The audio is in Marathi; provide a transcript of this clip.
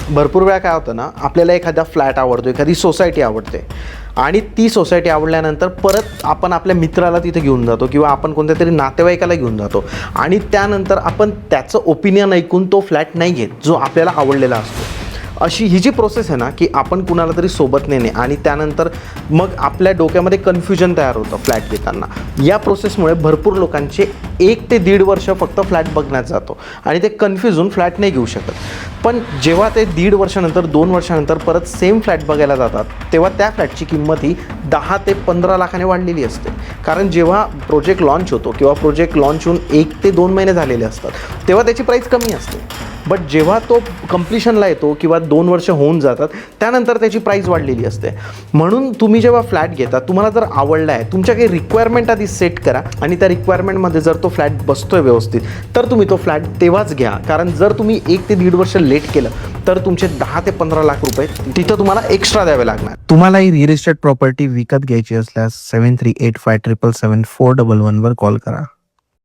भरपूर वेळा काय होतं ना, आपल्याला एखादा फ्लॅट आवडतो, एखादी सोसायटी आवडते आणि ती सोसायटी आवडल्यानंतर परत आपण आपल्या मित्राला तिथे घेऊन जातो किंवा आपण कोणत्या तरी नातेवाईकाला घेऊन जातो आणि त्यानंतर आपण त्याचं ओपिनियन ऐकून तो फ्लॅट नाही घेत जो आपल्याला आवडलेला असतो. अशी ही जी प्रोसेस आहे ना, की आपण कुणाला तरी सोबत नेणे आणि त्यानंतर मग आपल्या डोक्यामध्ये कन्फ्युजन तयार होतं फ्लॅट घेताना. या प्रोसेसमुळे भरपूर लोकांचे 1 ते 1.5 वर्ष फक्त फ्लॅट बघण्यात जातो आणि ते कन्फ्यूज होऊन फ्लॅट नाही घेऊ शकत. पण जेव्हा ते 1.5 वर्षानंतर 2 वर्षानंतर परत सेम फ्लॅट बघायला जातात, तेव्हा त्या फ्लॅटची किंमत ही 10 ते 15 लाखाने वाढलेली असते. कारण जेव्हा प्रोजेक्ट लॉन्च होतो किंवा प्रोजेक्ट लॉन्च होऊन 1 ते 2 महिने झालेले असतात, तेव्हा त्याची प्राईस कमी असते. बट जेव्हा तो कंप्लिशनला येतो किंवा 2 वर्ष होऊन जातात, त्यानंतर त्याची प्राईस वाढलेली असते. म्हणून तुम्ही जेव्हा फ्लॅट घेता, तुम्हाला जर आवडला आहे, तुमच्या काही रिक्वायरमेंट आधी सेट करा आणि त्या रिक्वायरमेंटमध्ये जर तो फ्लॅट बसतोय व्यवस्थित, तर तुम्ही तो फ्लॅट तेव्हाच घ्या. कारण जर तुम्ही 1 ते 1.5 वर्ष लेट केलं तर तुमचे 10 ते 15 लाख रुपये तिथं तुम्हाला एक्स्ट्रा द्यावे लागणार. तुम्हाला ही रिअल इस्टेट प्रॉपर्टी विकत घ्यायची असल्यास 7385777411 वर कॉल करा.